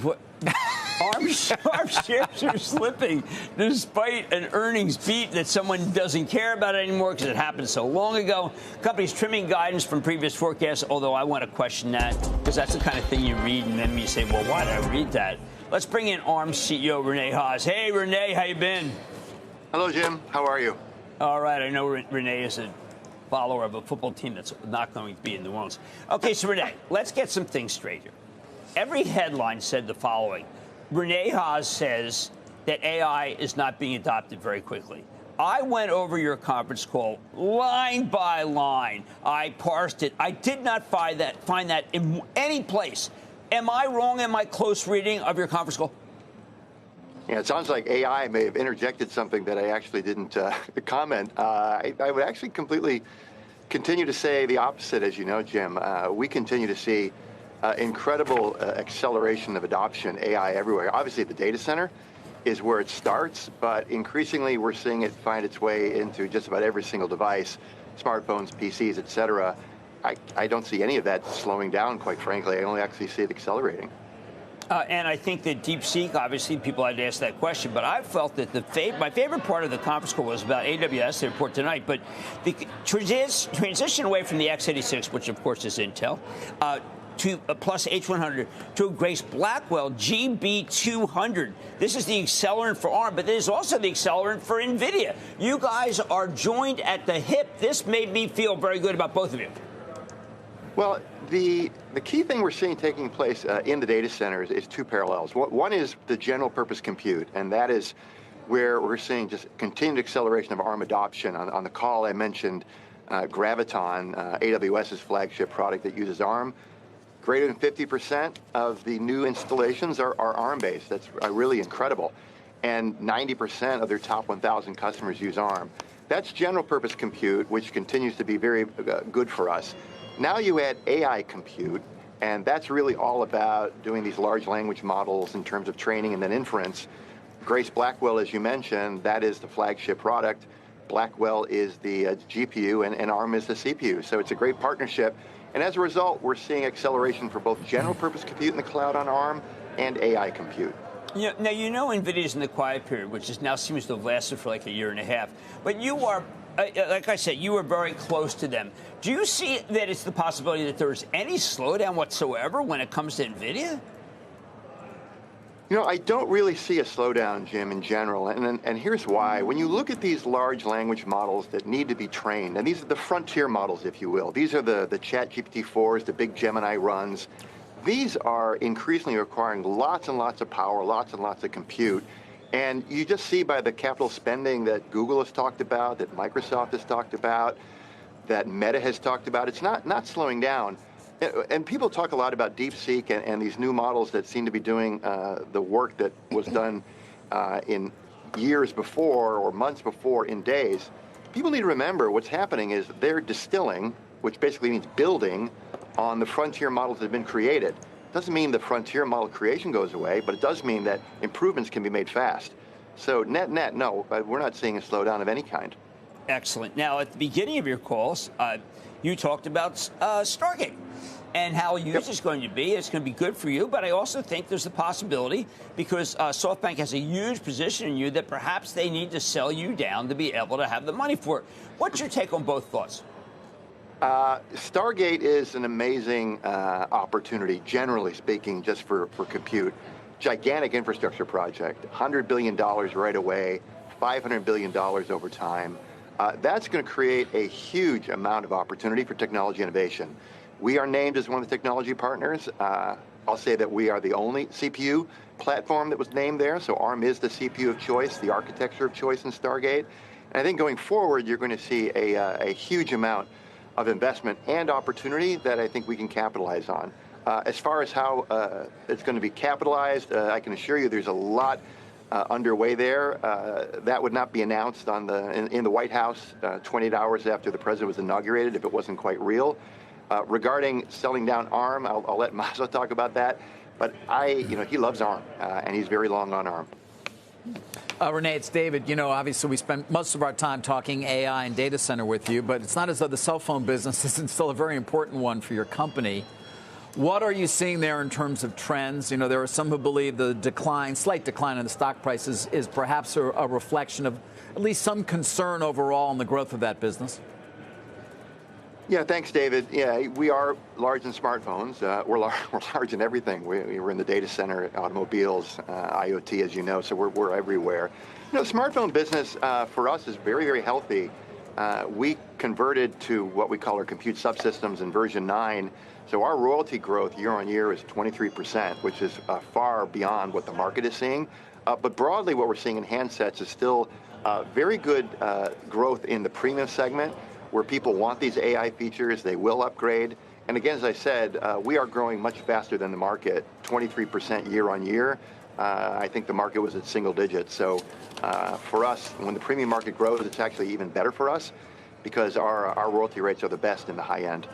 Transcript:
What? ARM shares are slipping despite an earnings beat that someone doesn't care about anymore because it happened so long ago. Companies trimming guidance from previous forecasts, although I want to question that because that's the kind of thing you read and then you say, well, why did I read that? Let's bring in ARM CEO Rene Haas. Hey, Rene, how you been? Hello, Jim. How are you? All right. I know Rene is a follower of a football team that's not going to be in New Orleans. Okay, so Rene, let's get some things straight here. Every headline said the following. Rene Haas says that AI is not being adopted very quickly. I went over your conference call line by line. I parsed it. I did not find that in any place. Am I wrong in my close reading of your conference call? Yeah, it sounds like AI may have interjected something that I actually didn't comment. I would actually completely continue to say the opposite, as you know, Jim. We continue to see incredible acceleration of adoption, AI everywhere. Obviously, the data center is where it starts, but increasingly we're seeing it find its way into just about every single device, smartphones, PCs, et cetera. I don't see any of that slowing down, quite frankly. I only actually see it accelerating. And I think that DeepSeek, obviously, people had to ask that question, but I felt that my favorite part of the conference call was about AWS, the report tonight, but the transition away from the x86, which of course is Intel, to plus H100 to Grace Blackwell GB200. This is the accelerant for ARM, but there's also the accelerant for NVIDIA. You guys are joined at the hip. This made me feel very good about both of you. Well, the key thing we're seeing taking place in the data centers is two parallels. One is the general purpose compute, and that is where we're seeing just continued acceleration of ARM adoption. On the call, I mentioned Graviton, AWS's flagship product that uses ARM. Greater than 50% of the new installations are ARM-based. That's really incredible. And 90% of their top 1,000 customers use ARM. That's general purpose compute, which continues to be very good for us. Now you add AI compute, and that's really all about doing these large language models in terms of training and then inference. Grace Blackwell, as you mentioned, that is the flagship product. Blackwell is the GPU, and ARM is the CPU. So it's a great partnership. And as a result, we're seeing acceleration for both general purpose compute in the cloud on ARM and AI compute. Yeah, now, NVIDIA's in the quiet period, which now seems to have lasted for like a year and a half. But you are, like I said, you were very close to them. Do you see that it's the possibility that there is any slowdown whatsoever when it comes to NVIDIA? I don't really see a slowdown, Jim, in general, and here's why. When you look at these large language models that need to be trained, and these are the frontier models, if you will, these are the ChatGPT-4s, the big Gemini runs, these are increasingly requiring lots and lots of power, lots and lots of compute, and you just see by the capital spending that Google has talked about, that Microsoft has talked about, that Meta has talked about, it's not slowing down. And people talk a lot about DeepSeek and these new models that seem to be doing the work that was done in years before or months before in days. People need to remember what's happening is they're distilling, which basically means building, on the frontier models that have been created. Doesn't mean the frontier model creation goes away, but it does mean that improvements can be made fast. So net, no, we're not seeing a slowdown of any kind. Excellent. Now, at the beginning of your calls, you talked about Stargate and how huge it's going to be. It's going to be good for you, but I also think there's a possibility, because SoftBank has a huge position in you, that perhaps they need to sell you down to be able to have the money for it. What's your take on both thoughts? Stargate is an amazing opportunity, generally speaking, just for compute. Gigantic infrastructure project, $100 billion right away, $500 billion over time. That's going to create a huge amount of opportunity for technology innovation. We are named as one of the technology partners. I'll say that we are the only CPU platform that was named there, so ARM is the CPU of choice, the architecture of choice in Stargate. And I think going forward, you're going to see a huge amount of investment and opportunity that I think we can capitalize on. As far as how it's going to be capitalized, I can assure you there's a lot underway there. That would not be announced in the White House 28 hours after the president was inaugurated if it wasn't quite real. Regarding selling down ARM, I'll let Mazo talk about that. But he loves ARM, and he's very long on ARM. Rene, it's David. Obviously we spent most of our time talking AI and data center with you, but it's not as though the cell phone business isn't still a very important one for your company. What are you seeing there in terms of trends? You know, there are some who believe the slight decline in the stock prices is perhaps a reflection of at least some concern overall in the growth of that business. Yeah, thanks, David. Yeah, we are large in smartphones. We're large in everything. We're in the data center, automobiles, IoT, as you know, so we're everywhere. You know, the smartphone business for us is very, very healthy. We converted to what we call our compute subsystems in version 9. So our royalty growth year on year is 23%, which is far beyond what the market is seeing. But broadly, what we're seeing in handsets is still very good growth in the premium segment, where people want these AI features, they will upgrade. And again, as I said, we are growing much faster than the market, 23% year on year. I think the market was at single digits. So for us, when the premium market grows, it's actually even better for us because our royalty rates are the best in the high end.